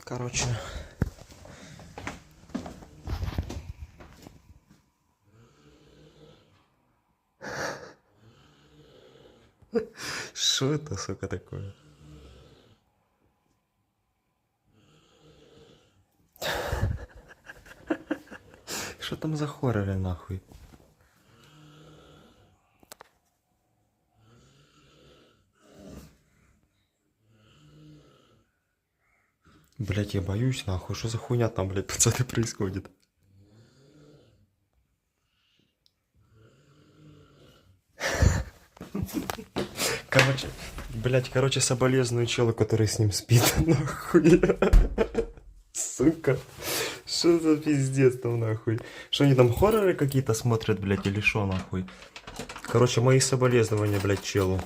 Короче. Что это, сука, такое? Что там за хорроры, нахуй? Блять, я боюсь, нахуй. Что за хуйня там, блять, пацаны, происходит? Короче, соболезную челу, который с ним спит, нахуй. Сука. Что за пиздец там, нахуй? Что они там хорроры какие-то смотрят, блять, или шо, нахуй? Короче, мои соболезнования, блять, челу.